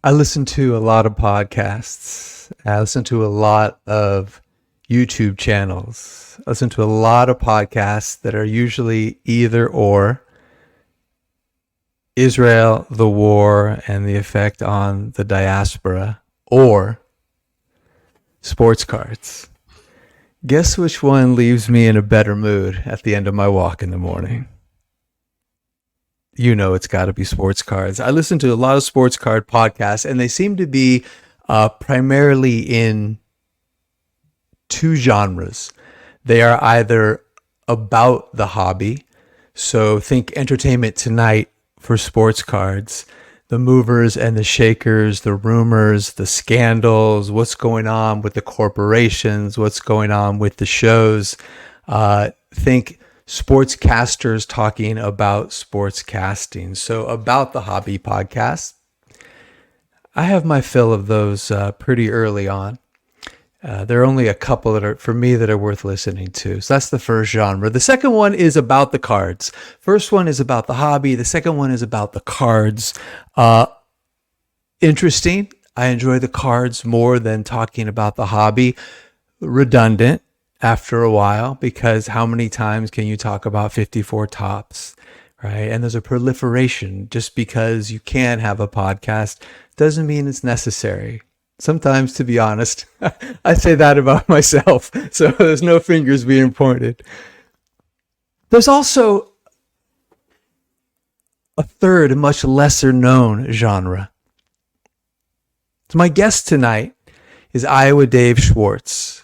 I listen to a lot of podcasts. I listen to a lot of YouTube channels. I listen to a lot of podcasts that are usually either or Israel, the war, and the effect on the diaspora, or sports cards. Guess which one leaves me in a better mood at the end of my walk in the morning? You know it's got to be sports cards. I listen to a lot of sports card podcasts, and they seem to be primarily in two genres. They are either about the hobby, so think Entertainment Tonight for sports cards, the movers and the shakers, the rumors, the scandals, what's going on with the corporations, what's going on with the shows. Think sportscasters talking about sports casting. So about the hobby podcast. I have my fill of those pretty early on. There are only a couple that are, for me, that are worth listening to. So that's the first genre. The second one is about the cards. First one is about the hobby. The second one is about the cards. Interesting. I enjoy the cards more than talking about the hobby. Redundant after a while, because how many times can you talk about 54 tops, right? And there's a proliferation. Just because you can have a podcast doesn't mean it's necessary. Sometimes, to be honest, I say that about myself. So there's no fingers being pointed. There's also a third, much lesser known genre. So my guest tonight is Iowa Dave Schwartz.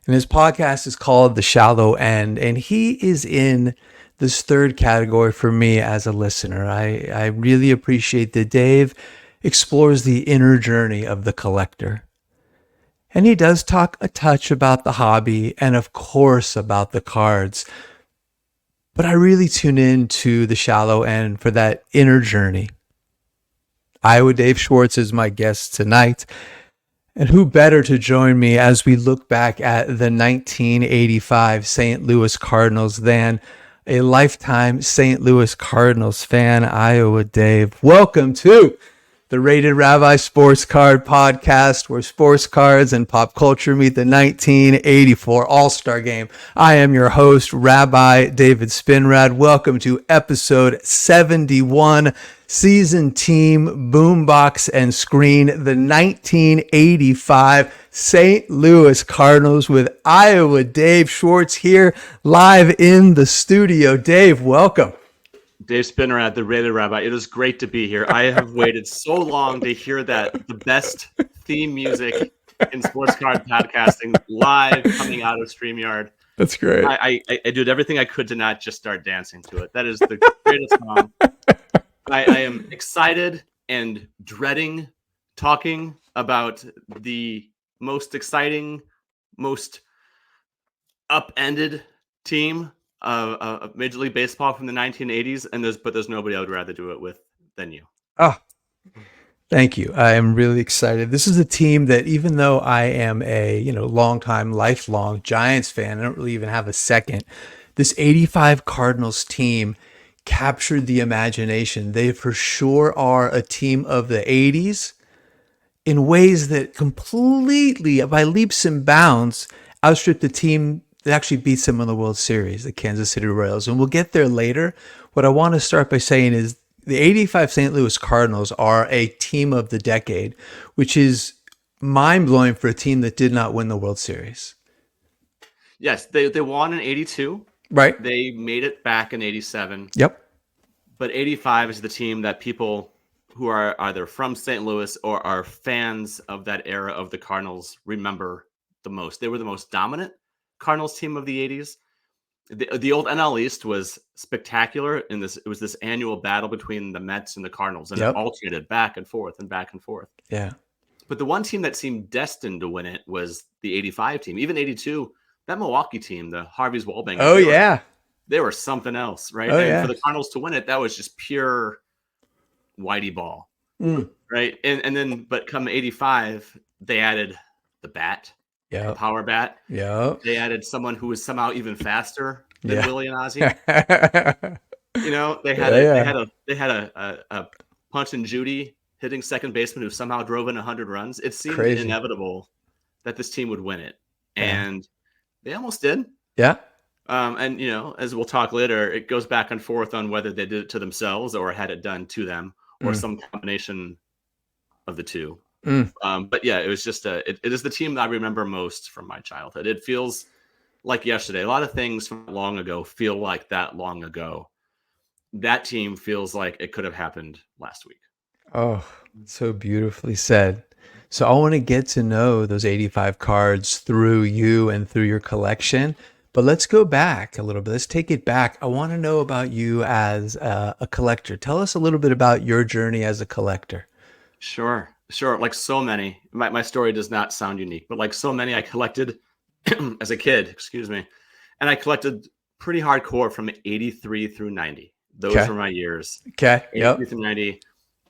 And his podcast is called The Shallow End. And he is in this third category for me as a listener. I really appreciate that Dave explores the inner journey of the collector. And he does talk a touch about the hobby and, of course, about the cards. But I really tune in to The Shallow End for that inner journey. Iowa Dave Schwartz is my guest tonight. And who better to join me as we look back at the 1985 St. Louis Cardinals than a lifetime St. Louis Cardinals fan, Iowa Dave. Welcome to the Rated Rabbi Sports Card Podcast, where sports cards and pop culture meet the 1984 All-Star Game. I am your host, Rabbi David Spinrad. Welcome to episode 71, season team, boombox, and screen, the 1985 St. Louis Cardinals with Iowa Dave Schwartz here live in the studio. Dave, welcome. Dave Spinrad, the Rated Rabbi. It is great to be here. I have waited so long to hear that the best theme music in sports card podcasting live coming out of StreamYard. That's great. I did everything I could to not just start dancing to it. That is the greatest song. I am excited and dreading talking about the most exciting, most upended team of Major League Baseball from the 1980s, and there's nobody I would rather do it with than you. Oh, thank you. I am really excited. This is a team that, even though I am a longtime, lifelong Giants fan, I don't really even have a second. This 85 Cardinals team captured the imagination. They for sure are a team of the 80s in ways that completely, by leaps and bounds, outstrip the team that actually beats them in the World Series, the Kansas City Royals. And we'll get there later. What I want to start by saying is the 85 St. Louis Cardinals are a team of the decade, which is mind-blowing for a team that did not win the World Series. Yes, they won in 82. Right. They made it back in 87. Yep. But 85 is the team that people who are either from St. Louis or are fans of that era of the Cardinals remember the most. They were the most dominant Cardinals team of the 80s. The old NL East was spectacular in this. It was this annual battle between the Mets and the Cardinals, and It alternated back and forth and back and forth. Yeah. But the one team that seemed destined to win it was the 85 team. Even 82, that Milwaukee team, the Harvey's Wallbangers. Oh, yeah. They were something else, right? Oh, and yeah. for the Cardinals to win it, that was just pure Whitey ball, right? And then, but come 85, they added the bat. Yeah, power bat. Yeah, they added someone who was somehow even faster than Willie and Ozzie. They had they had a Punch and Judy hitting second baseman who somehow drove in 100 runs. It seemed Crazy. inevitable that this team would win it, Yeah. and they almost did. Yeah. And as we'll talk later, it goes back and forth on whether they did it to themselves or had it done to them, or some combination of the two. But yeah, it was just it is the team that I remember most from my childhood. It feels like yesterday. A lot of things from long ago feel like that long ago. That team feels like it could have happened last week. Oh, so beautifully said. So I want to get to know those 85 cards through you and through your collection. But let's go back a little bit. Let's take it back. I want to know about you as a collector. Tell us a little bit about your journey as a collector. Sure. Like so many, my story does not sound unique, but like so many, I collected as a kid, excuse me. And I collected pretty hardcore from 83 through 90. Those Okay. were my years. Okay. 83 Yep. through 90.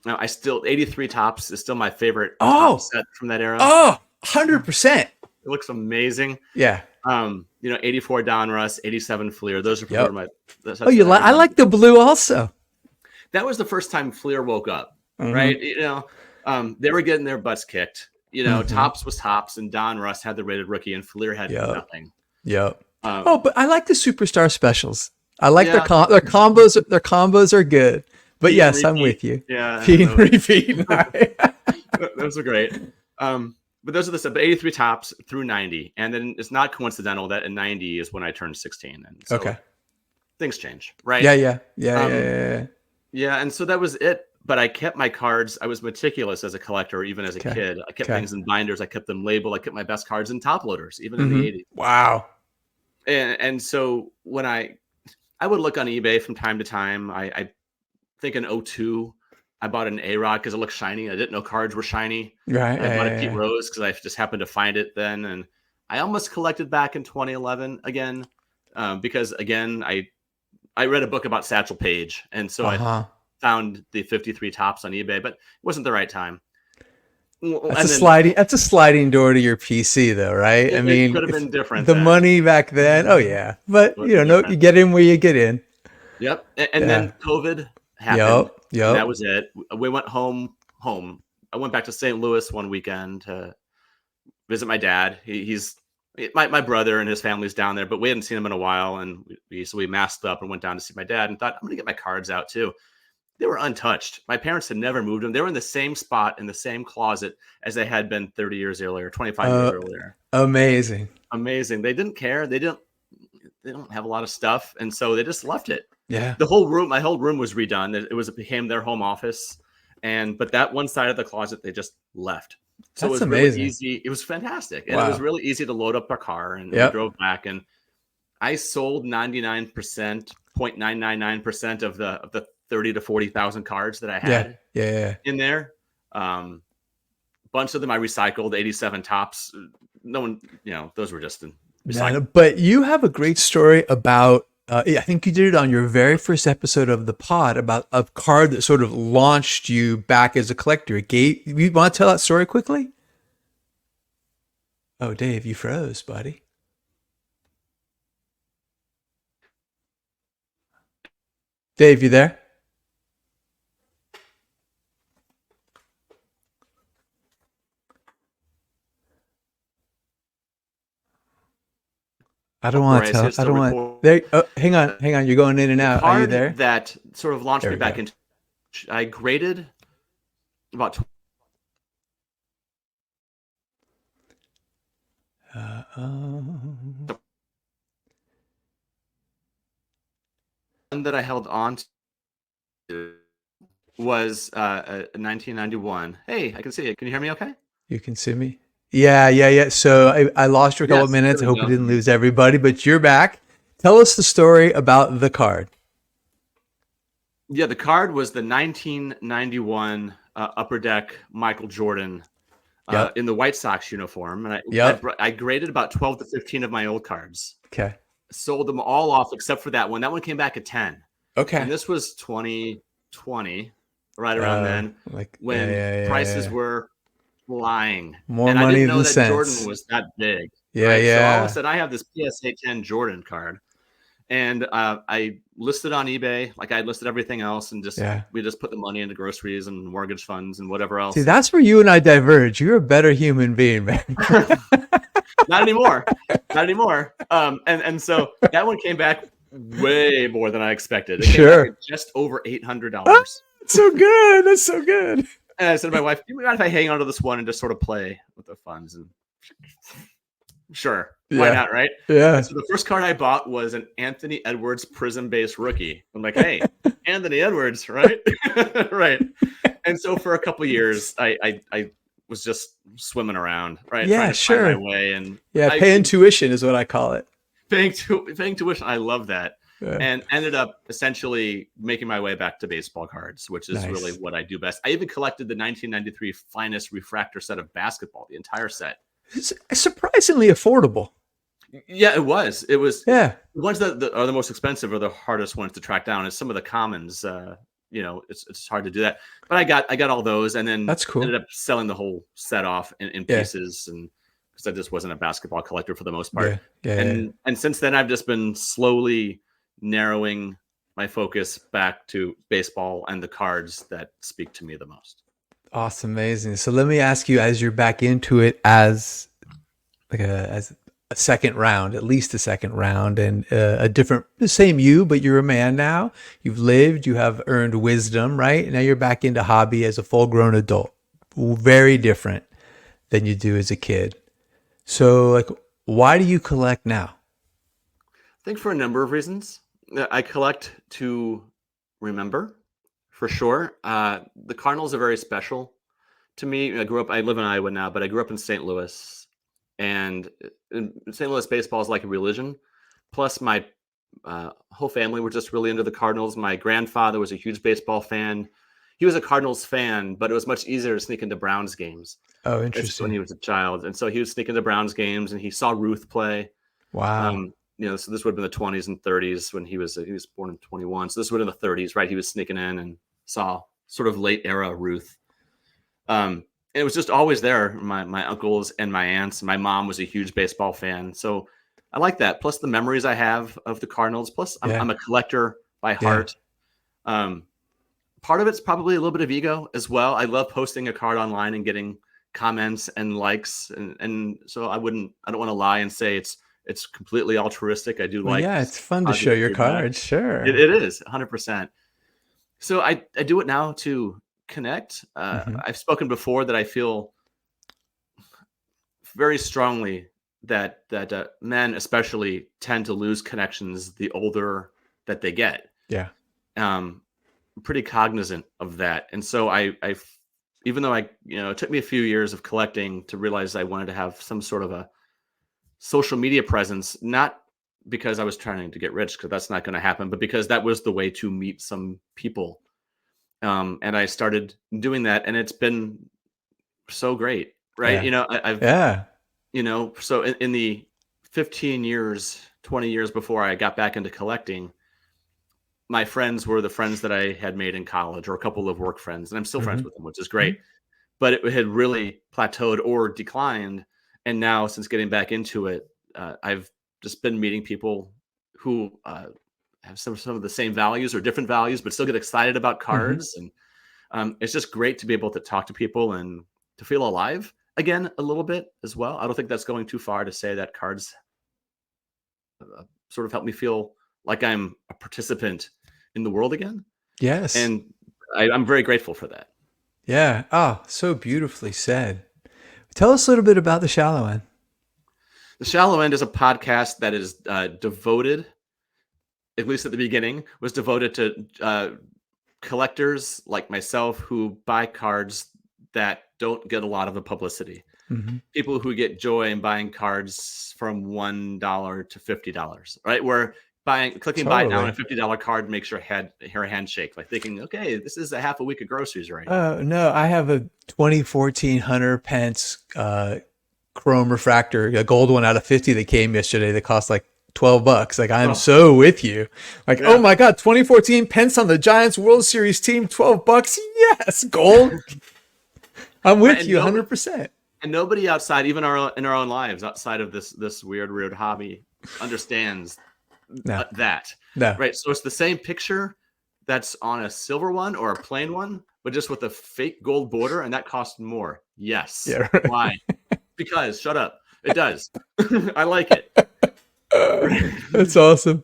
Now, 83 Tops is still my favorite Oh. top set from that era. Oh, 100%. It looks amazing. Yeah. 84 Donruss, 87 Fleer. Those are Yep. my. Oh, I like the blue also. That was the first time Fleer woke up, Mhm. right? They were getting their butts kicked. Tops was Tops, and Donruss had the rated rookie, and Fleer had nothing. Yep. But I like the superstar specials. I like their combos. Their combos are good. But Pete yes, and I'm with you. Yeah. Pete and repeat. Those are great. But those are the 83 Tops through 90. And then it's not coincidental that in 90 is when I turned 16. And so Okay. things change, right? Yeah. Yeah. And so that was it. But I kept my cards. I was meticulous as a collector, even as a kid. I kept things in binders. I kept them labeled. I kept my best cards in top loaders, even in the 80s. Wow. And so when I would look on eBay from time to time, I think in 02, I bought an A-Rod because it looked shiny. I didn't know cards were shiny. Right. I bought a Pete Rose because I just happened to find it then. And I almost collected back in 2011 again, because, again, I read a book about Satchel Paige. And so I found the 53 Tops on eBay, but it wasn't the right time. That's a sliding door to your PC, though, right? It could have been different. The money back then. Oh, yeah. But, you get in where you get in. Yep. And then COVID happened. Yep. And that was it. We went home. I went back to St. Louis one weekend to visit my dad. He's my brother and his family's down there, but we hadn't seen him in a while. And so we masked up and went down to see my dad and thought, I'm going to get my cards out too. They were untouched. My parents had never moved them. They were in the same spot in the same closet as they had been 30 years earlier, 25 years earlier. Amazing. They didn't care. They don't have a lot of stuff. And so they just left it. Yeah. My whole room was redone. It became their home office. But that one side of the closet, they just left. So That's it was amazing. really easy. It was fantastic. And it was really easy to load up our car, and we drove back, and I sold 99.999% of the 30 to 40,000 cards that I had in there. Bunch of them I recycled, 87 Tops. No one, those were just recycled. But you have a great story about, I think you did it on your very first episode of the pod, about a card that sort of launched you back as a collector. You want to tell that story quickly? Oh, Dave, you froze, buddy. Dave, you there? I don't want to tell. I don't want. There. Oh, hang on. You're going in and out. Are you there? That sort of launched me back into. I graded about. One that I held on to was 1991. Hey, I can see you. Can you hear me? Okay. You can see me. Yeah. So I lost you a couple of minutes. I hope we didn't lose everybody, but you're back. Tell us the story about the card. Yeah, the card was the 1991 Upper Deck Michael Jordan in the White Sox uniform. And I graded about 12 to 15 of my old cards. Okay. Sold them all off except for that one. That one came back at 10. Okay. And this was 2020, right around then, when prices were flying. More and money I didn't know than that sense. Jordan was that big. Yeah, right? yeah. So all of a sudden, I have this PSA 10 Jordan card, And I listed on eBay, like I listed everything else, and Yeah. we just put the money into groceries and mortgage funds and whatever See, else. that's where you and I diverge. You're a better human being, man. Not anymore. Not anymore. And so that one came back way more than I expected. It came back Sure. at just over $800. That's so good. That's so good. And I said to my wife, "Do you mind if I hang on to this one and just sort of play with the funds?" And sure, why Yeah. not, right? Yeah. And so the first card I bought was an Anthony Edwards Prism-based rookie. I'm like, hey, Anthony Edwards, right? Right. And so for a couple of years, I was just swimming around, right? Yeah, Trying to sure. find my way. And Yeah, paying tuition is what I call it. paying tuition. I love that. Yeah. And ended up essentially making my way back to baseball cards, which is really what I do best. I even collected the 1993 finest refractor set of basketball, the entire set. It's surprisingly affordable. Yeah, it was. It was. Yeah. The ones that are the most expensive are the hardest ones to track down. And some of the commons, it's hard to do that. But I got all those, and then That's cool. ended up selling the whole set off in pieces, and because I just wasn't a basketball collector for the most part. And since then, I've just been slowly narrowing my focus back to baseball and the cards that speak to me the most. Awesome, amazing. So let me ask you, as you're back into it, as a second round, at least a second round, and a different, the same you, but you're a man now. You've lived, you have earned wisdom, right? Now you're back into hobby as a full-grown adult. Very different than you do as a kid. So, like, why do you collect now? I think for a number of reasons. I collect to remember, for sure. The Cardinals are very special to me. I live in Iowa now, but I grew up in St. Louis. And in St. Louis, baseball is like a religion. Plus, my whole family were just really into the Cardinals. My grandfather was a huge baseball fan. He was a Cardinals fan, but it was much easier to sneak into Browns games. Oh, interesting. When he was a child. And so he was sneaking into Browns games, and he saw Ruth play. Wow. So this would have been the 20s and 30s when he was born in 21. So this would have been the 30s, right? He was sneaking in and saw sort of late era Ruth. And it was just always there. My uncles and my aunts. My mom was a huge baseball fan. So I like that. Plus the memories I have of the Cardinals. Plus I'm a collector by heart. Part of it's probably a little bit of ego as well. I love posting a card online and getting comments and likes. And so I don't want to lie and say it's completely altruistic. I do it's fun to show your cards. Sure. It is 100%. So I do it now to connect. I've spoken before that I feel very strongly that men especially tend to lose connections the older that they get. Yeah. I'm pretty cognizant of that. And so I even though it took me a few years of collecting to realize I wanted to have some sort of a social media presence, not because I was trying to get rich, because that's not going to happen, but because that was the way to meet some people. And I started doing that, and it's been so great, right? So in the 15 years, 20 years before I got back into collecting, my friends were the friends that I had made in college, or a couple of work friends, and I'm still friends with them, which is great. But it had really plateaued or declined. And now, since getting back into it, I've just been meeting people who have some of the same values or different values, but still get excited about cards. And it's just great to be able to talk to people and to feel alive again a little bit as well. I don't think that's going too far to say that cards sort of help me feel like I'm a participant in the world again. Yes. And I'm very grateful for that. Yeah. Oh, so beautifully said. Tell us a little bit about The Shallow End. The Shallow End is a podcast that is devoted, at least at the beginning, was devoted to collectors like myself who buy cards that don't get a lot of the publicity. People who get joy in buying cards from $1 to $50, right? Where clicking buy now on a $50 card makes your hand shake, like thinking, okay, this is a half a week of groceries, right? No, I have a 2014 Hunter Pence chrome refractor, a gold one out of 50 that came yesterday that cost like $12. Like, I'm so with you. Like, oh my God, 2014 Pence on the Giants World Series team, $12. Yes, gold. I'm with you 100%. And nobody outside, even in our own lives, outside of this weird hobby, understands No. That. No. Right. So it's the same picture that's on a silver one or a plain one, but just with a fake gold border, and that costs more. Yes. Yeah. Right. Why? Because shut up. It does. I like it. Right. That's awesome.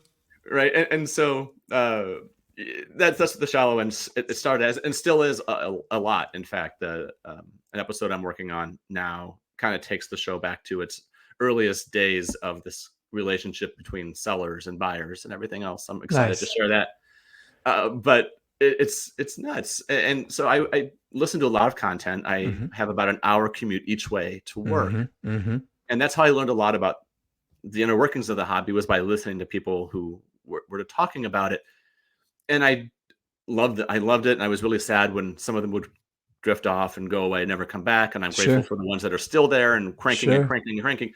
Right. And so that's the shallow end. It started as and still is a lot. In fact, an episode I'm working on now kind of takes the show back to its earliest days of this relationship between sellers and buyers and everything else. I'm excited to Nice. share that. But it's nuts. And so I listen to a lot of content. I have about an hour commute each way to work. And that's how I learned a lot about the inner workings of the hobby, was by listening to people who were talking about it. And I loved it. And I was really sad when some of them would drift off and go away and never come back. And I'm grateful for the ones that are still there and cranking and cranking and cranking.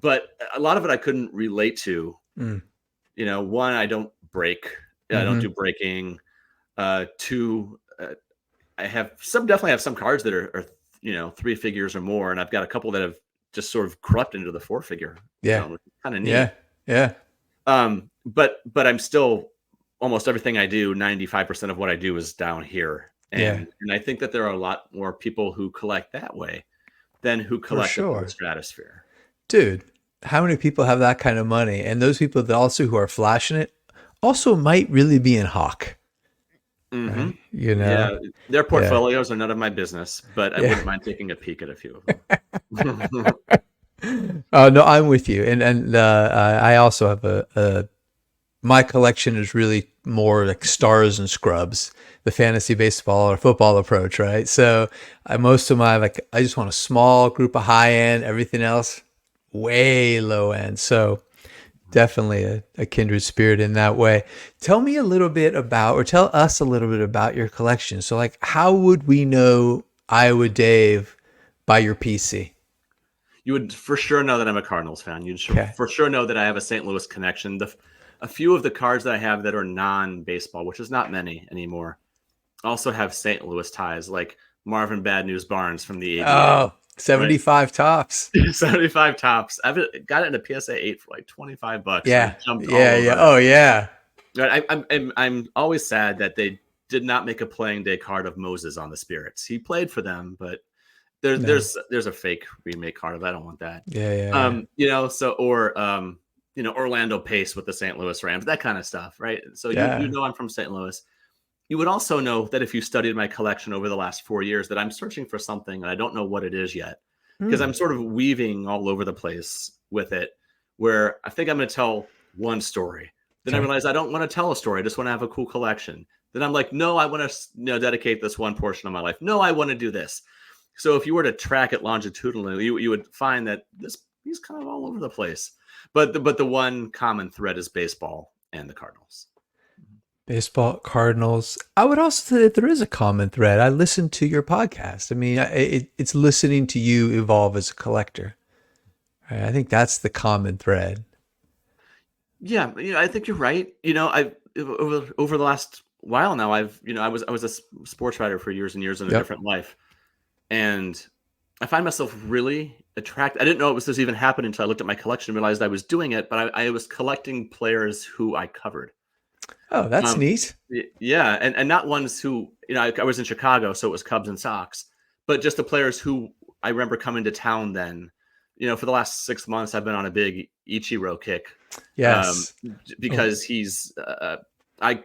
But a lot of it I couldn't relate to. One, I don't break. I don't do breaking. Two, I definitely have some cards that are 3 figures or more, and I've got a couple that have just sort of crept into the 4-figure. Yeah. Kind of neat. Yeah. But I'm still, almost everything I do, 95% of what I do is down here. And I think that there are a lot more people who collect that way than who collect in the stratosphere. Dude, how many people have that kind of money? And those people that also who are flashing it also might really be in hawk. Right? Yeah, their portfolios are none of my business, but I wouldn't mind taking a peek at a few of them. Oh no, I'm with you, and I also have my collection is really more like stars and scrubs, the fantasy baseball or football approach, right? So most of my I just want a small group of high end, everything else way low end. So definitely a kindred spirit in that way. Tell me a little bit about, or tell us a little bit about your collection. So how would we know Iowa Dave by your PC? You would for sure know that I'm a Cardinals fan. You'd for sure know that I have a St. Louis connection. A few of the cards that I have that are non-baseball, which is not many anymore, also have St. Louis ties, like Marvin Bad News Barnes from the ABA. Oh, 75 right? Tops. 75 tops. I've got it in a PSA 8 for like $25. Yeah. Yeah. Oh, yeah. Right. I'm always sad that they did not make a playing day card of Moses on the Spirits. He played for them, but there's a fake remake card of that. I don't want that. Orlando Pace with the St. Louis Rams, that kind of stuff, right? So you know I'm from St. Louis. You would also know that if you studied my collection over the last 4 years, that I'm searching for something and I don't know what it is yet, because I'm sort of weaving all over the place with it, where I think I'm going to tell one story. Then I realize I don't want to tell a story. I just want to have a cool collection. Then I'm like, no, I want to dedicate this one portion of my life. No, I want to do this. So if you were to track it longitudinally, you would find that he's kind of all over the place. But the one common thread is baseball and the Cardinals. Baseball, Cardinals. I would also say that there is a common thread. I listened to your podcast. I mean, it's listening to you evolve as a collector. Right? I think that's the common thread. Yeah, I think you're right. I've over the last while now, I was a sports writer for years and years in a different life, and I find myself really attracted. I didn't know it was even happening until I looked at my collection and realized I was doing it. But I was collecting players who I covered. Oh, that's neat. Yeah, and not ones who I was in Chicago, so it was Cubs and Sox, but just the players who I remember coming to town then. For the last 6 months, I've been on a big Ichiro kick. Yes, because he's I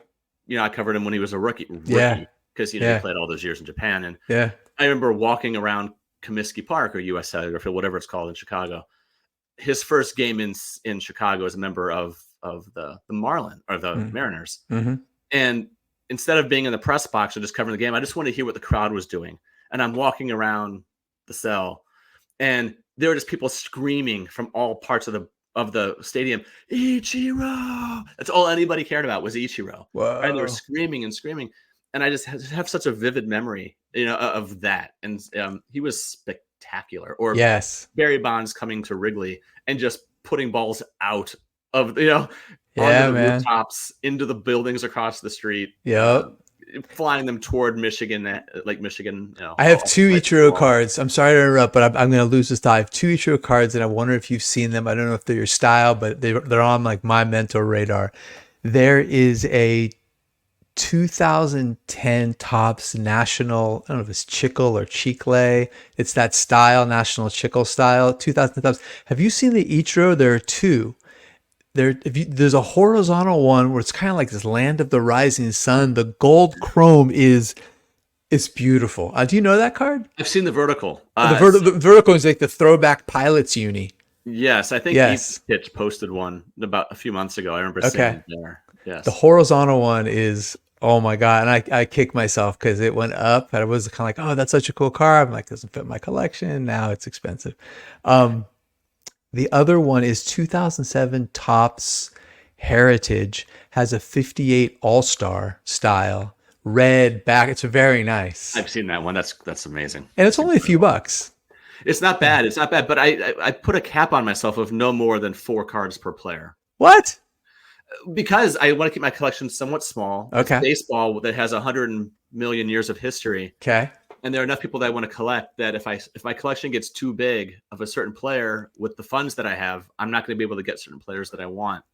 covered him when he was a rookie. Because he played all those years in Japan, and I remember walking around Comiskey Park or U.S. Cellular Field, whatever it's called in Chicago. His first game in Chicago as a member of the Marlin or the Mariners, and instead of being in the press box or just covering the game, I just wanted to hear what the crowd was doing. And I'm walking around the cell, and there were just people screaming from all parts of the stadium, Ichiro. That's all anybody cared about was Ichiro. Whoa. And they were screaming and screaming. And I just have such a vivid memory, of that. And he was spectacular. Or Barry Bonds coming to Wrigley and just putting balls out of, onto the rooftops, into the buildings across the street. Yep. flying them toward Michigan, Lake Michigan. I have two Ichiro cards. I'm sorry to interrupt, but I'm going to lose this tie. I have two Ichiro cards, and I wonder if you've seen them. I don't know if they're your style, but they're on like my mental radar. There is a 2010 Topps National, I don't know if it's Chicle or Chicle. It's that style, National Chicle style. 2010 Topps. Have you seen the Ichiro? There are two. There's a horizontal one where it's kind of like this Land of the Rising Sun. The gold chrome it's beautiful. Do you know that card? I've seen the vertical. The vertical is like the throwback Pilots uni. Yes, I think Pitch posted one about a few months ago. I remember seeing it there. Yes. The horizontal one is, oh my God. And I kicked myself because it went up and I was kind of like, oh, that's such a cool card. I'm like, doesn't fit my collection. Now it's expensive. The other one is 2007 Topps Heritage, has a 58 All-Star style, red back. It's very nice. I've seen that one. That's amazing. And it's only a few bucks. It's not bad. It's not bad. But I put a cap on myself of no more than 4 cards per player. What? Because I want to keep my collection somewhat small. Okay. It's baseball that has 100 million years of history. Okay. And there are enough people that I want to collect that if my collection gets too big of a certain player with the funds that I have, I'm not going to be able to get certain players that I want.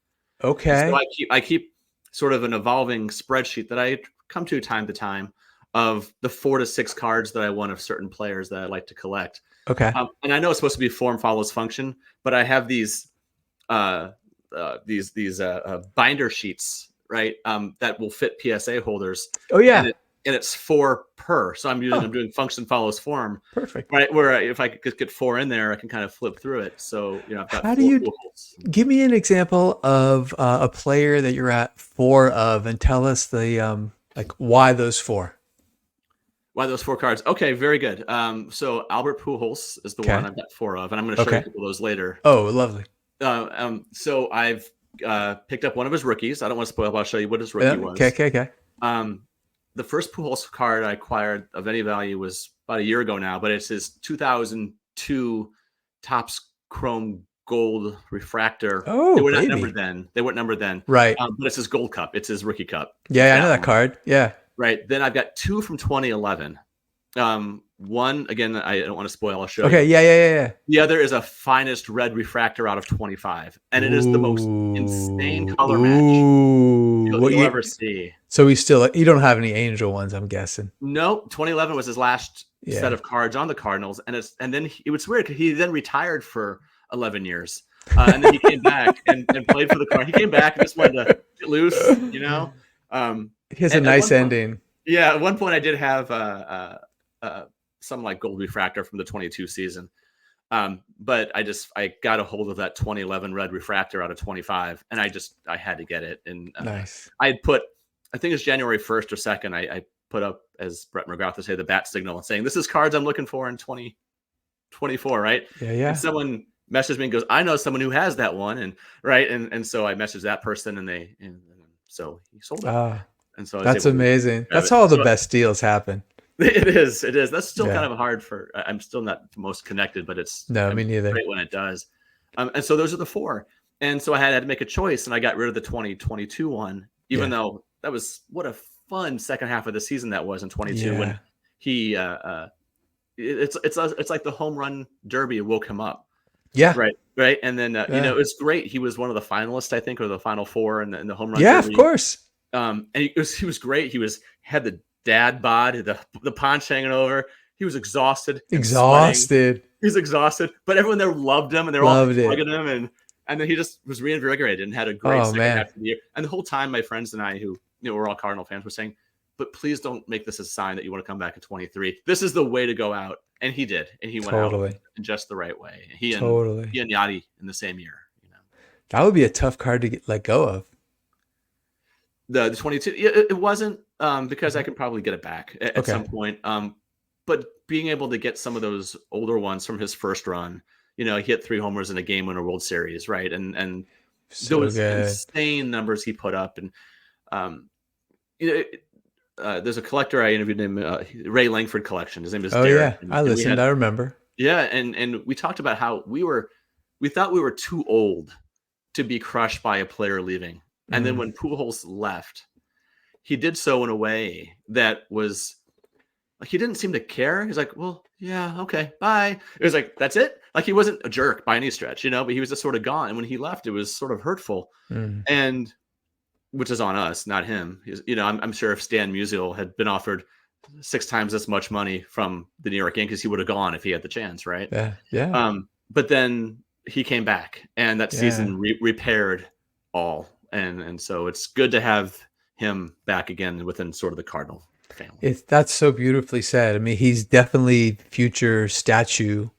Okay. So I keep sort of an evolving spreadsheet that I come to time of the 4 to 6 cards that I want of certain players that I like to collect. Okay. And I know it's supposed to be form follows function, but I have these binder sheets, right? That will fit PSA holders. Oh yeah. And it's 4 per. So I'm doing function follows form. Perfect. Right. Where if I could get 4 in there, I can kind of flip through it. So, I've got How do you give me an example of a player that you're at 4 of and tell us the why those 4? Why those 4 cards? Okay, very good. So Albert Pujols is the one I've got 4 of, and I'm going to show you a couple of those later. Oh, lovely. So I've picked up one of his rookies. I don't want to spoil, but I'll show you what his rookie was. Okay. The first Pujols card I acquired of any value was about a year ago now, but it's his 2002 Topps Chrome Gold Refractor. Oh, they were not numbered then. Right. But it's his Gold Cup. It's his rookie cup. Yeah, I know that card. Yeah. Right. Then I've got 2 from 2011. One, again, I don't want to spoil. I'll show you. Okay. Yeah. The other is a finest red refractor out of 25, and it is the most insane color match you'll ever see. So you don't have any Angel ones, I'm guessing. No, 2011 was his last set of cards on the Cardinals, and then it was weird because he then retired for 11 years, and then he came back and played for the Cardinals. He came back and just wanted to get loose, He has a nice ending. At one point I did have some like gold refractor from the 22 season. But I got a hold of that 2011 red refractor out of 25, and I had to get it. And nice. I think it's January 1st or 2nd. I put up, as Brett McGrath would say, the bat signal and saying, this is cards I'm looking for in 2024, right? Yeah. And someone messaged me and goes, I know someone who has that one. And right. And so I messaged that person and so he sold it. And so that's amazing. That's how all the best deals happen. It is. That's still kind of hard I'm still not the most connected, but it's me neither. Great when it does. And so those are the 4. And so I had to make a choice, and I got rid of the 2022 one, even though that was what a fun second half of the season that was in 22 when he it's like the home run derby woke him up. Yeah. Right. And then it was great. He was one of the finalists, I think, or the final 4 in the home run derby. Yeah, of course. And he was great. He had the dad bod, the paunch hanging over. He was exhausted. He's exhausted, but everyone there loved him, and they're all hugging him, and then he just was reinvigorated and had a great second half of the year. And the whole time, my friends and I, who we're all Cardinal fans, were saying, "But please don't make this a sign that you want to come back in 23. This is the way to go out." And he did, and he went out in just the right way. He and Yachty in the same year. That would be a tough card to let go of. The 22, it wasn't because I could probably get it back at some point. But being able to get some of those older ones from his first run, he hit 3 homers in a game in a World Series, right? And those insane numbers he put up. And there's a collector I interviewed named Ray Langford Collection. His name is Derek. I listened. I remember. Yeah, and we talked about how we thought we were too old to be crushed by a player leaving. And then when Pujols left, he did so in a way that was like he didn't seem to care. He's like, well, yeah, okay, bye. It was like that's it. Like he wasn't a jerk by any stretch, but he was just sort of gone. And when he left, it was sort of hurtful, and which is on us, not him. I'm sure if Stan Musial had been offered 6 times as much money from the New York Yankees, he would have gone if he had the chance, right? Yeah. But then he came back, and that season repaired all, and so it's good to have him back again within sort of the Cardinal family. That's so beautifully said. I mean, he's definitely future statue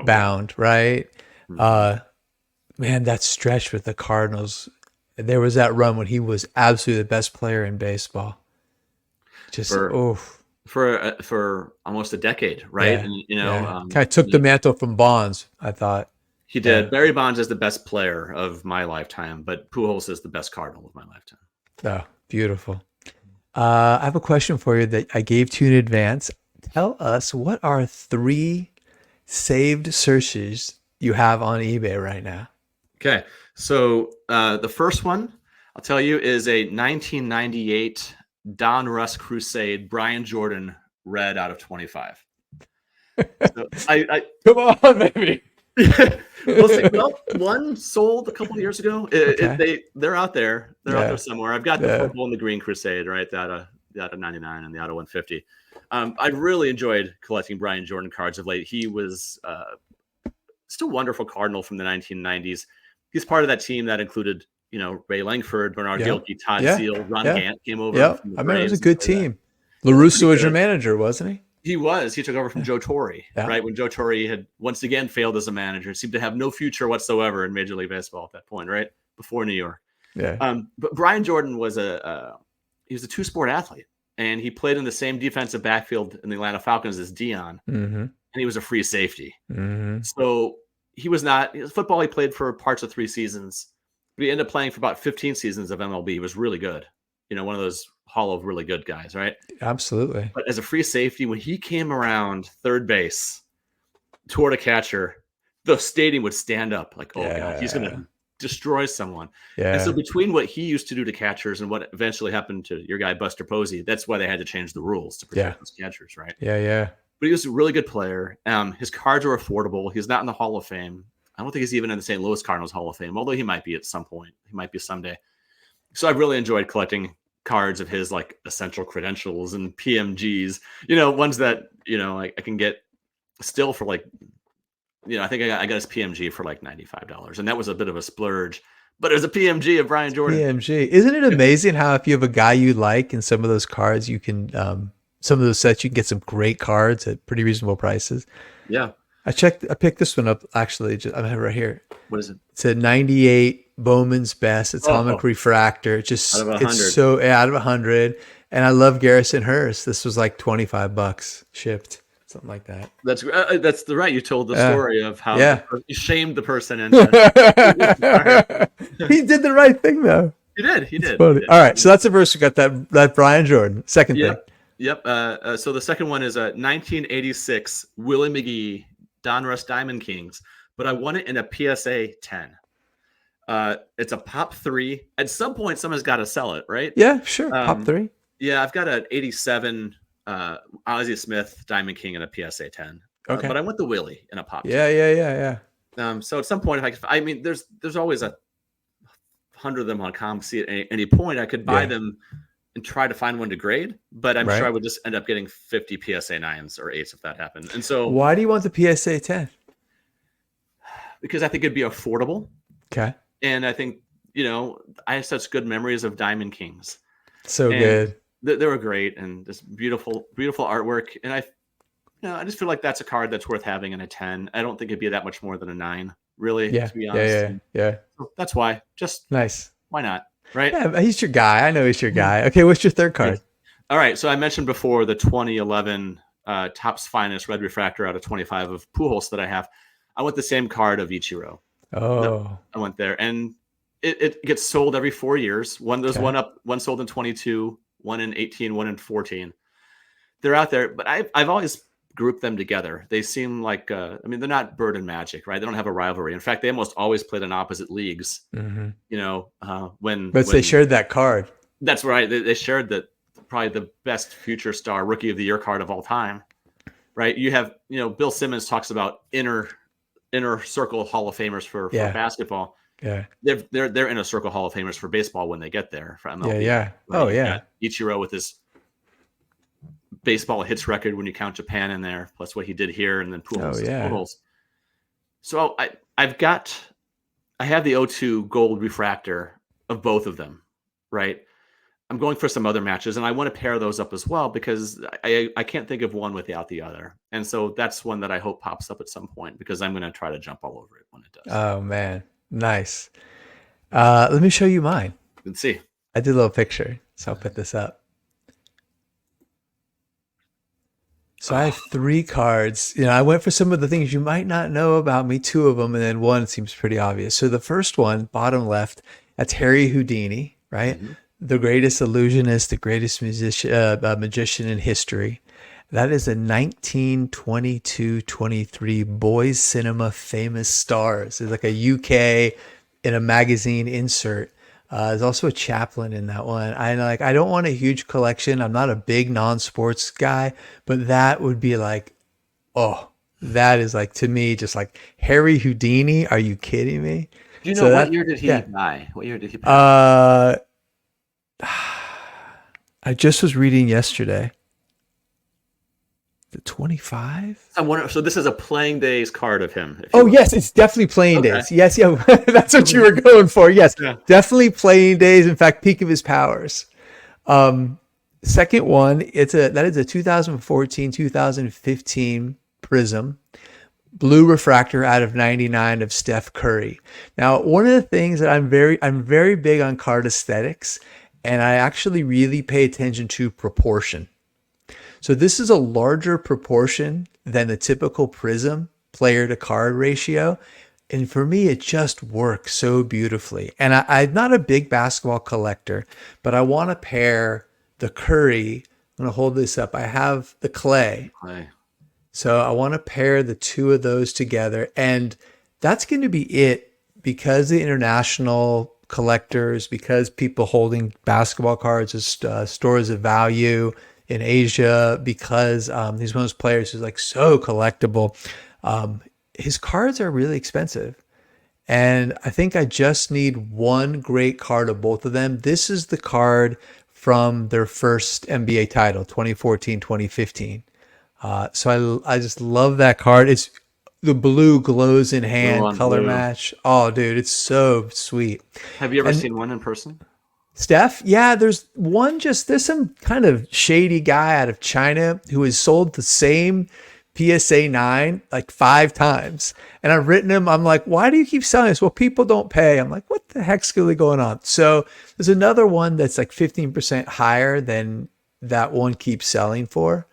bound, right? Man, that stretch with the Cardinals, there was that run when he was absolutely the best player in baseball. Just for almost a decade, right? And kind of took the mantle from Bonds, I thought. He did. Barry Bonds is the best player of my lifetime, but Pujols is the best Cardinal of my lifetime. Oh, beautiful. I have a question for you that I gave to you in advance. Tell us, what are 3 saved searches you have on eBay right now? Okay. So the first one I'll tell you is a 1998 Don Russ Crusade Brian Jordan red out of 25. So Come on, baby. Well, one sold a couple of years ago. They're out there. They're out there somewhere. I've got the purple and the green Crusade, right? The out of 99 and the out of 150. I really enjoyed collecting Brian Jordan cards of late. He was still a wonderful Cardinal from the 1990s. He's part of that team that included, Ray Langford, Bernard Gilkey, Todd Seal, Ron Gant came over. Yeah, I remember it was a good team. LaRusso was your manager, wasn't he? He was. He took over from Joe Torre, right? When Joe Torre had once again failed as a manager, seemed to have no future whatsoever in Major League Baseball at that point, right? Before New York. Yeah. But Brian Jordan was he was a 2-sport athlete, and he played in the same defensive backfield in the Atlanta Falcons as Dion, and he was a free safety. So he was not football. He played for parts of 3 seasons, but he ended up playing for about 15 seasons of MLB. He was really good. One of those hall of really good guys, right? Absolutely. But as a free safety, when he came around third base toward a catcher, the stadium would stand up like, oh, God, he's going to destroy someone. And so between what he used to do to catchers and what eventually happened to your guy, Buster Posey, that's why they had to change the rules to protect those catchers, right? Yeah. But he was a really good player. His cards are affordable. He's not in the Hall of Fame. I don't think he's even in the St. Louis Cardinals Hall of Fame, although he might be at some point. He might be someday. So I really enjoyed collecting cards of his like essential credentials and PMGs, ones that, I can get still for like, I think I got his PMG for like $95, and that was a bit of a splurge, but it was a PMG of Brian Jordan. PMG. Isn't it amazing how if you have a guy you like in some of those cards, you can, some of those sets, you can get some great cards at pretty reasonable prices. Yeah. I picked this one up actually. I have it right here. What is it? It's a 98 Bowman's Best Atomic Refractor. Just out of 100. It's so out of 100. And I love Garrison Hearst. This was like $25 shipped, something like that. That's right. You told the story of how you shamed the person into. He did the right thing though. He did. He did. All right, so that's the first. We got that Brian Jordan. Second thing. Yep. So the second one is a 1986 Willie McGee Don Russ Diamond Kings, but I won it in a PSA 10. It's a Pop 3. At some point, someone's got to sell it, right? Yeah, sure. Pop 3. Yeah, I've got an 87 Ozzie Smith Diamond King in a PSA 10. Okay. But I went the Willie in a Pop 3. Yeah. So at some point, there's always 100 of them on ComC at any point. I could buy them and try to find one to grade, but I'm sure I would just end up getting 50 PSA 9s or 8s if that happened. And so, why do you want the PSA 10? Because I think it'd be affordable. Okay. And I think, I have such good memories of Diamond Kings. So good. They were great and just beautiful, beautiful artwork. And I just feel like that's a card that's worth having in a 10. I don't think it'd be that much more than a 9, really, to be honest. Yeah. So that's why. Just nice. Why not? Right? Yeah, he's your guy. I know he's your guy. Okay, what's your third card? All right. So I mentioned before the 2011 Topps Finest Red Refractor out of 25 of Pujols that I have. I want the same card of Ichiro. Oh. I went there. And it gets sold every 4 years. There's one sold in 22, one in 18, one in 14. They're out there, but I've always grouped them together. They seem like, they're not Bird and Magic, right? They don't have a rivalry. In fact, they almost always played in opposite leagues. Mm-hmm. When they shared that card. That's right. They shared that probably the best future star Rookie of the Year card of all time, right? You have, Bill Simmons talks about inner circle Hall of Famers for basketball. Yeah. They're inner circle Hall of Famers for baseball when they get there for MLB. Yeah. Right? Oh, You've yeah. got Ichiro with his baseball hits record when you count Japan in there, plus what he did here, and then Pujols totals. So I have the O2 gold refractor of both of them, right? I'm going for some other matches, and I want to pair those up as well because I can't think of one without the other. And so that's one that I hope pops up at some point because I'm going to try to jump all over it when it does. Oh, man. Nice. Let me show you mine. Let's see. I did a little picture, so I'll put this up. So I have 3 cards. I went for some of the things you might not know about me, 2 of them, and then one seems pretty obvious. So the first one, bottom left, that's Harry Houdini, right? Mm-hmm. The greatest illusionist, the greatest magician in history. That is a 1922-23 Boys Cinema Famous Stars. It's like a UK in a magazine insert. There's also a chaplain in that one. I don't want a huge collection. I'm not a big non-sports guy, but that would be like, that is like, to me, just like Harry Houdini. Are you kidding me? Do you know what year did he die? What year did he pass? I just was reading yesterday. The 25? So this is a playing days card of him. Yes, it's definitely playing days. Yes, yeah, that's what you were going for. Yes, definitely playing days. In fact, peak of his powers. Second one, that is a 2014-2015 Prism blue refractor out of 99 of Steph Curry. Now, one of the things that I'm very big on card aesthetics, and I actually really pay attention to proportion. So this is a larger proportion than the typical Prism player to card ratio. And for me, it just works so beautifully. And I'm not a big basketball collector, but I want to pair the Curry. I'm going to hold this up. I have the Clay. So I want to pair the 2 of those together. And that's going to be it because the international collectors, because people holding basketball cards as stores of value in Asia, because he's one of those players who's like so collectible. His cards are really expensive. And I think I just need one great card of both of them. This is the card from their first NBA title, 2014-2015. So I just love that card. It's the blue glows in hand color match. Oh, dude, it's so sweet. Have you ever seen one in person? Steph? Yeah, there's some kind of shady guy out of China who has sold the same PSA 9 like 5 times. And I've written him, I'm like, why do you keep selling this? Well, people don't pay. I'm like, what the heck's really going on? So there's another one that's like 15% higher than that one keeps selling for.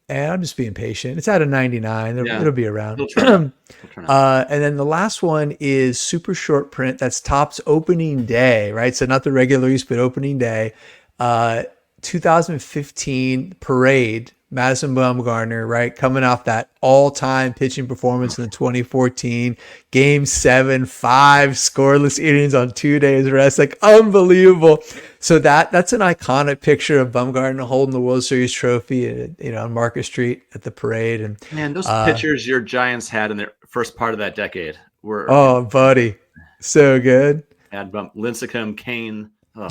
And I'm just being patient. It's out of 99. It'll be around. And then the last one is super short print. That's Topps opening day, right? So not the regular use, but opening day. 2015 Parade, Madison Bumgarner, right? Coming off that all-time pitching performance in the 2014 Game 7, 5 scoreless innings on 2 days rest, like unbelievable. So that's an iconic picture of Bumgarner holding the World Series trophy, on Market Street at the Parade. And man, those pictures your Giants had in the first part of that decade were buddy, so good. Had Lincecum, Kane. Oh.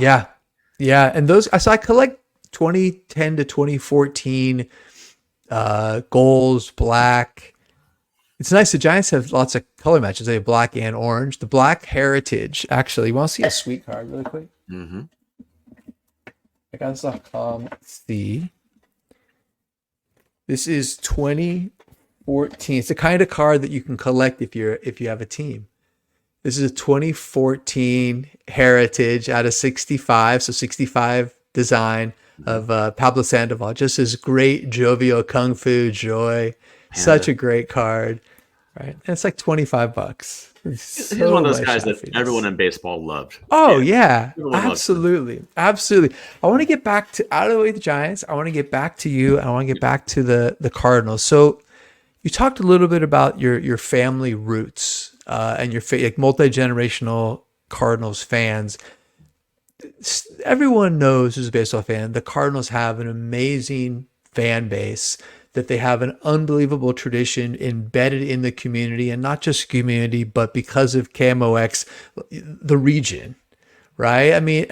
Yeah, and those. So I collect 2010 to 2014 goals, black. It's nice. The Giants have lots of color matches. They have black and orange. The Black Heritage, actually. You want to see a sweet card really quick? Mm-hmm. I got this off see. This is 2014. It's the kind of card that you can collect if you have a team. This is a 2014 Heritage out of 65. So 65 design of Pablo Sandoval. Just this great jovial kung fu joy. Such a great card, right? And it's like $25. He's one of those guys that everyone in baseball loved. Oh yeah, absolutely. I want to get back to out of the way the Giants. I want to get back to you. I want to get back to the Cardinals. So you talked a little bit about your family roots and your like multi-generational Cardinals fans. everyone knows who's a baseball fan, the Cardinals have an amazing fan base, that they have an unbelievable tradition embedded in the community, and not just community, but because of KMOX, the region, right? I mean,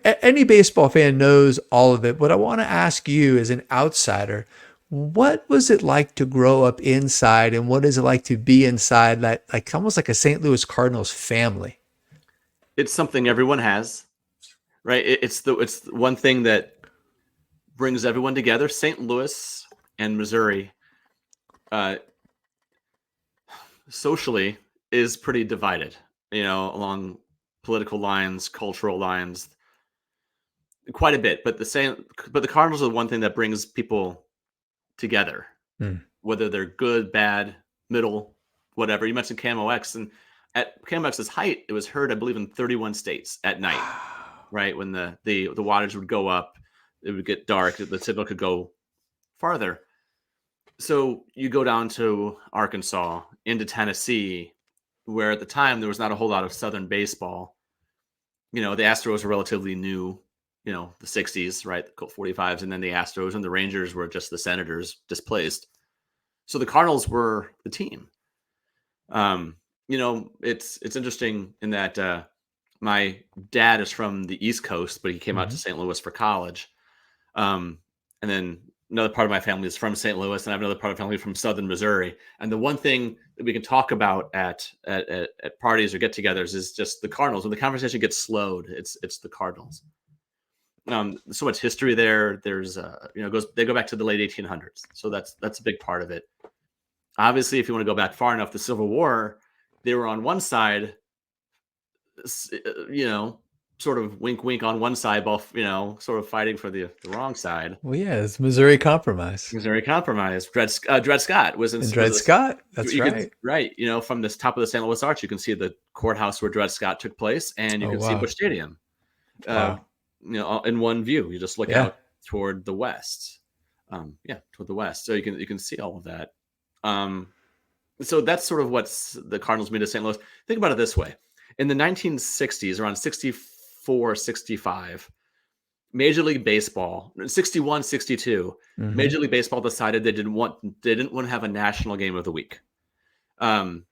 any baseball fan knows all of it. But I want to ask you, as an outsider, what was it like to grow up inside, and what is it like to be inside that, like almost like a St. Louis Cardinals family? It's something everyone has, right? It's one thing that brings everyone together. St. Louis and Missouri, socially, is pretty divided, along political lines, cultural lines, quite a bit. But the Cardinals are the one thing that brings people together, whether they're good, bad, middle, whatever. You mentioned KMOX, and at KMOX's height, it was heard, I believe, in 31 states at night, right? When the wattage would go up, it would get dark, the signal could go farther. So you go down to Arkansas, into Tennessee, where at the time there was not a whole lot of Southern baseball. The Astros were relatively new, the 60s, right? The Colt 45s, and then the Astros and the Rangers were just the Senators displaced. So the Cardinals were the team. It's interesting in that my dad is from the East Coast, but he came out to St. Louis for college. And then another part of my family is from St. Louis, and I have another part of the family from Southern Missouri. And the one thing that we can talk about at parties or get-togethers is just the Cardinals. When the conversation gets slowed, it's the Cardinals. So much history there. There's they go back to the late 1800s, so that's a big part of it. Obviously, if you want to go back far enough, the Civil War, they were on one side, sort of wink, wink on one side, both, sort of fighting for the wrong side. Well, yeah, it's Missouri Compromise. Missouri Compromise. Dred Scott was in. Dred Scott, that's right. Right. From this top of the St. Louis Arch, you can see the courtwhouse where Dred Scott took place, and you can see Busch Stadium. In one view. You just look out toward the west. Toward the west. So you can see all of that. So that's sort of what's the Cardinals mean to St. Louis. Think about it this way. In the 1960s, around 64, 65, Major League Baseball, 61, 62, Major League Baseball decided they didn't want to have a national game of the week. And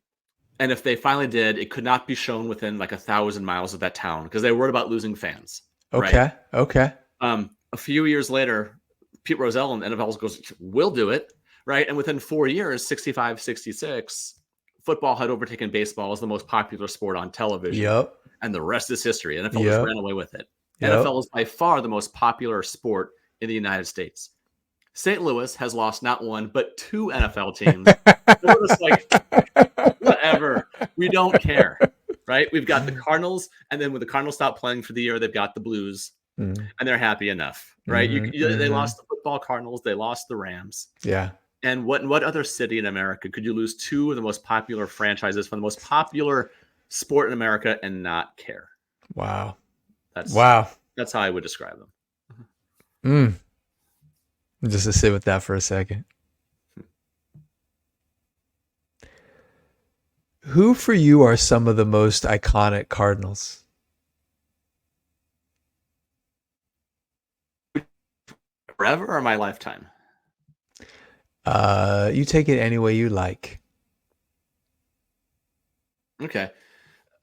if they finally did, it could not be shown within like 1,000 miles of that town because they were worried about losing fans. Okay. Right? Okay. A few years later, Pete Rozelle and NFL goes, "We'll do it." Right. And within 4 years, 65, 66, football had overtaken baseball as the most popular sport on television. Yep. And the rest is history. NFL just ran away with it. Yep. NFL is by far the most popular sport in the United States. St. Louis has lost not one, but two NFL teams. We're just like, whatever. We don't care. Right. We've got the Cardinals. And then when the Cardinals stop playing for the year, they've got the Blues. And they're happy enough. Right. They lost the football Cardinals. They lost the Rams. Yeah. And what other city in America could you lose two of the most popular franchises from the most popular sport in America and not care? Wow. That's how I would describe them. Just to sit with that for a second. Who for you are some of the most iconic Cardinals? Forever or my lifetime? You take it any way you like. Okay.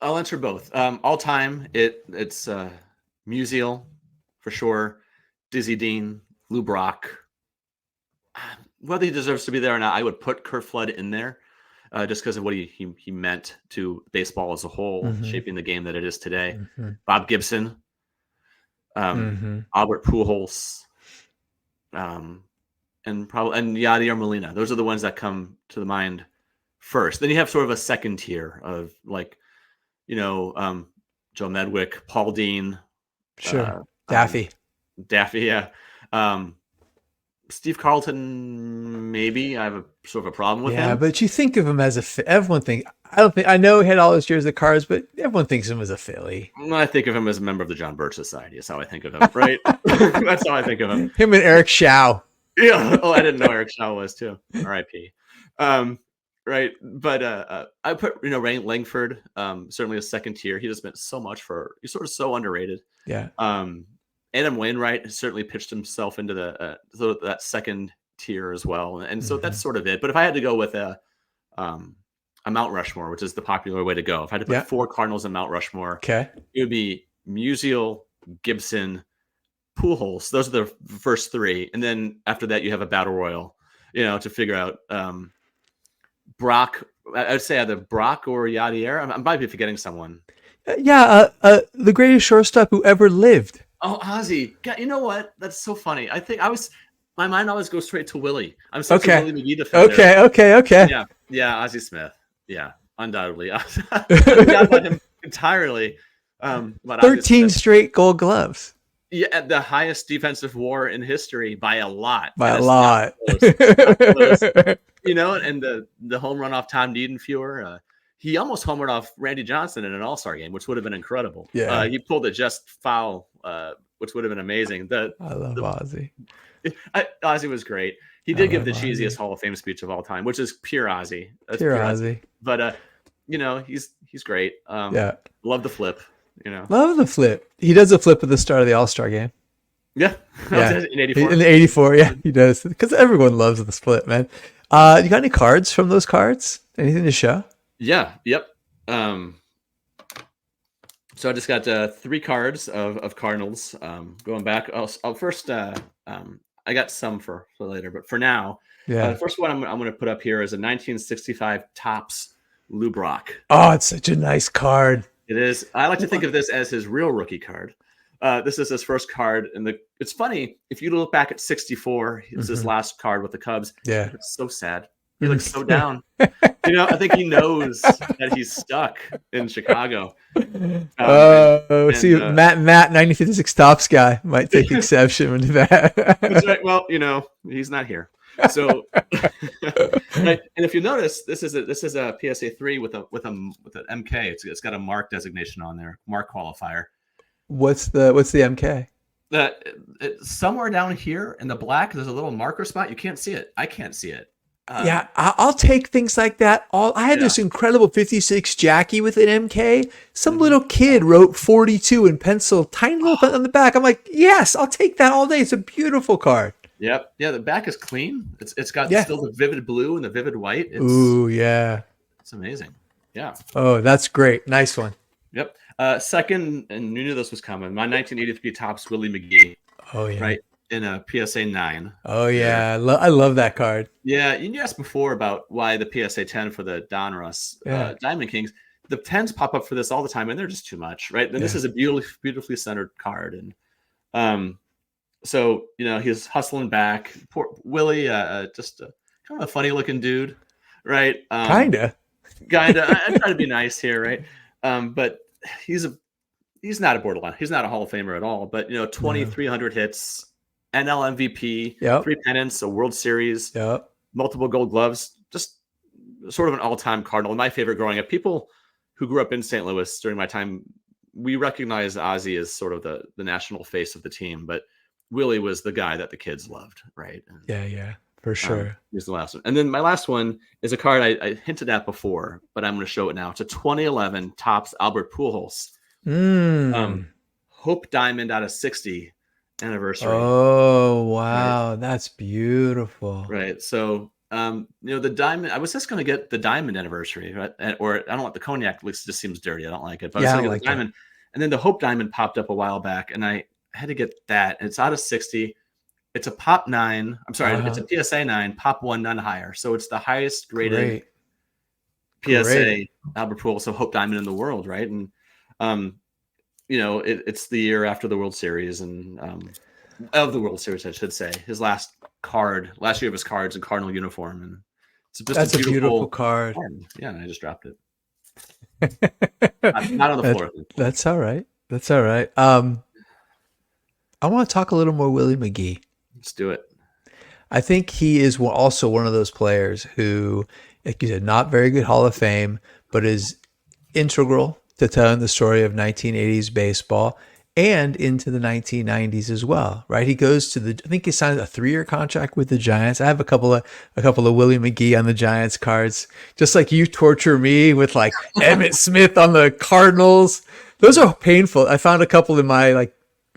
I'll answer both. All time, it's Musial, for sure. Dizzy Dean, Lou Brock. Whether he deserves to be there or not, I would put Curt Flood in there just because of what he meant to baseball as a whole, shaping the game that it is today. Bob Gibson, Albert Pujols, and Yadier Molina. Those are the ones that come to the mind first. Then you have sort of a second tier of like, Joe Medwick, Paul Dean. Sure. Daffy, yeah. Steve Carlton, maybe. I have a sort of a problem with him. Yeah, but you think of him as everyone thinks. I know he had all his years at the Cards, but everyone thinks of him as a Philly. I think of him as a member of the John Birch Society. Is how I think of him, right? That's how I think of him. Him and Eric Shaw. Yeah. Oh, I didn't know Eric Shaw was too. R.I.P. right. But I put Ray Langford certainly a second tier. He just meant so much he's sort of so underrated. Yeah. Adam Wainwright has certainly pitched himself into that second tier as well, and so that's sort of it. But if I had to go with a Mount Rushmore, which is the popular way to go, if I had to put 4 Cardinals in Mount Rushmore, Okay. it would be Musial, Gibson, Pujols. Those are the first 3, and then after that you have a battle royal, to figure out Brock. I would say either Brock or Yadier. I might be forgetting someone. The greatest shortstop who ever lived. Oh, Ozzy. God, you know what? That's so funny. I think my mind always goes straight to Willie. I'm such a Willie McGee defender. Okay. Yeah, Ozzy Smith. Yeah, undoubtedly. I forgot about him entirely. 13 straight Gold Gloves. Yeah, the highest defensive WAR in history by a lot. By a lot. Not close. And the home run off Tom Niedenfuhr. He almost homered off Randy Johnson in an All-Star game, which would have been incredible. Yeah. He pulled it just foul, which would have been amazing. I love Ozzy. Ozzy was great. He did give the cheesiest Hall of Fame speech of all time, which is pure Ozzy. That's pure Ozzy. But he's great. Love the flip. Love the flip. He does a flip at the start of the All-Star game. Yeah. In 84. In 84, yeah, he does. Because everyone loves the split, man. You got any cards from those cards? Anything to show? Yeah. Yep. So I just got 3 cards of Cardinals. Going back, I'll first. I got some for later, but for now, the first one I'm going to put up here is a 1965 Topps Lou Brock. Oh, it's such a nice card. It is. I like to think of this as his real rookie card. This is his first card, and it's funny if you look back at 64. It's his last card with the Cubs. Yeah, it's so sad. He looks so down. I think he knows that he's stuck in Chicago. Matt, 1956 Topps guy might take exception to that. That's right. Well, he's not here. So, and if you notice, this is a PSA 3 with an MK. It's got a mark designation on there, mark qualifier. What's the MK? Somewhere down here in the black, there's a little marker spot. You can't see it. I can't see it. I'll take things like that. I had this incredible 56 Jackie with an MK. Some little kid wrote 42 in pencil, tiny little on the back. I'm like, yes, I'll take that all day. It's a beautiful card. Yep. Yeah, the back is clean. It's got still the vivid blue and the vivid white. It's amazing. Yeah. Oh, that's great. Nice one. Yep. Second, and you knew this was coming. My 1983 Topps Willie McGee. Oh yeah. Right. In a PSA 9. Oh yeah, I love that card. Yeah, you asked before about why the PSA 10 for the Donruss Diamond Kings. The 10s pop up for this all the time, and they're just too much, right? And this is a beautifully centered card, and so he's hustling back. Poor Willie, just kind of a funny looking dude, right? Kinda. I try to be nice here, right? But he's not a borderline. He's not a Hall of Famer at all. But 2,300 hits. NL MVP, 3 pennants, a World Series, multiple Gold Gloves, just sort of an all-time Cardinal. My favorite growing up. People who grew up in St. Louis during my time, we recognize Ozzy as sort of the national face of the team, but Willie was the guy that the kids loved, right? Yeah, for sure. Here's the last one. And then my last one is a card I hinted at before, but I'm going to show it now. It's a 2011 Topps Albert Pujols. Hope Diamond out of 60. Anniversary. Oh wow, right. That's beautiful. Right. So the diamond, I was just going to get the diamond anniversary, right? Or I don't want the cognac, at least it just seems dirty. I don't like it. But I was going to get the diamond. And then the Hope Diamond popped up a while back, and I had to get that. It's out of 60. It's a Pop 9. I'm sorry, it's a PSA 9, Pop 1, none higher. So it's the highest graded PSA Albert Pujols, so Hope Diamond in the world, right? And it's the year after the World Series and of the World Series, I should say. His last year of his cards in Cardinal uniform, and it's just that's a beautiful card. Yeah, and I just dropped it. not on the floor. That's all right. I want to talk a little more Willie McGee. Let's do it. I think he is also one of those players who, like you said, not very good Hall of Fame, but is integral to telling the story of 1980s baseball. and into the 1990s as well, right? He goes to I think he signed a 3-year contract with the Giants. I have a couple of Willie McGee on the Giants cards, just like you torture me with like Emmitt Smith on the Cardinals. Those are painful. I found a couple in my like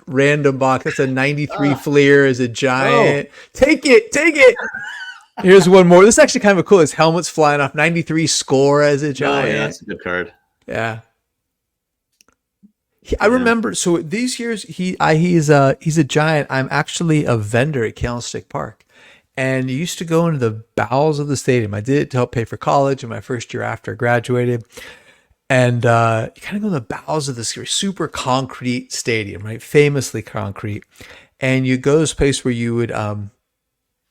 random box. That's a 93 Fleer as a Giant. Take it. Here's one more. This is actually kind of cool. His helmet's flying off. 93 Score as a Giant. Oh, yeah, that's a good card. Yeah. I remember. So these years, he's a Giant. I'm actually a vendor at Candlestick Park, and you used to go into the bowels of the stadium. I did it to help pay for college in my first year after I graduated, and you kind of go in the bowels of this super concrete stadium, right? Famously concrete, and you go to this place where you would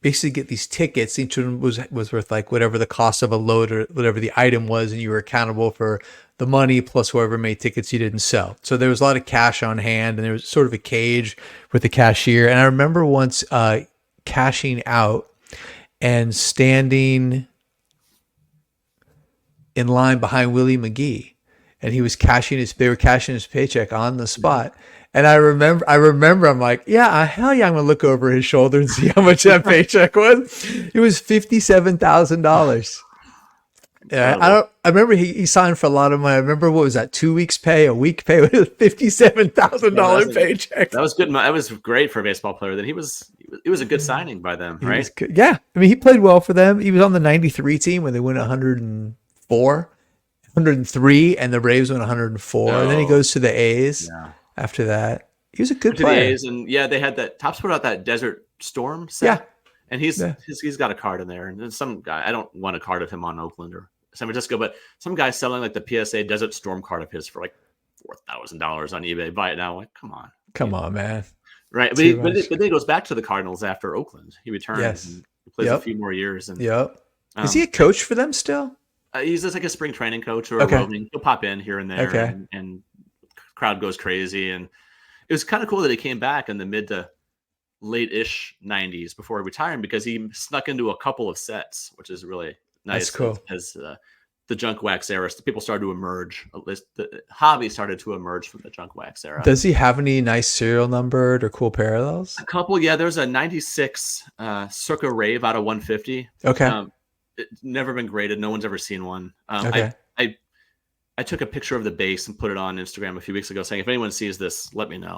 basically get these tickets. Each one was worth like whatever the cost of a load or whatever the item was, and you were accountable for the money plus whoever made tickets you didn't sell. So there was a lot of cash on hand, and there was sort of a cage with the cashier. And I remember once cashing out and standing in line behind Willie McGee, and they were cashing his paycheck on the spot. And I remember I'm like, hell yeah, I'm gonna look over his shoulder and see how much that paycheck was. It was $57,000. Yeah, I remember he signed for a lot of money. I remember, what was that, 2 weeks pay, a week pay, with a $57,000 paycheck. That was good. That was great for a baseball player. Then he was a good signing by them, right? Yeah, I mean, he played well for them. He was on the 93 team when they went 103, and the Braves went 104. And then he goes to the A's after that. He was a good player. The A's, and they had that. Topps put out that Desert Storm set. Yeah. And he's got a card in there. And some guy, I don't want a card of him on Oakland or San Francisco, but some guy selling like the PSA Desert Storm card of his for like $4,000 on eBay. Buy it now. Like, come on, man. Right. But then he goes back to the Cardinals after Oakland. He returns and plays a few more years. And is he a coach for them still? He's just like a spring training coach or a roving. He'll pop in here and there, and crowd goes crazy. And it was kind of cool that he came back in the mid to late-ish 90s before retiring, because he snuck into a couple of sets, which is really nice. That's cool. As the junk wax era, people started to emerge. At least the hobby started to emerge from the junk wax era. Does he have any nice serial numbered or cool parallels? A couple, yeah. There's a 96 Circa Rave out of 150. Okay. It's never been graded. No one's ever seen one. Okay. I took a picture of the base and put it on Instagram a few weeks ago saying, if anyone sees this, let me know.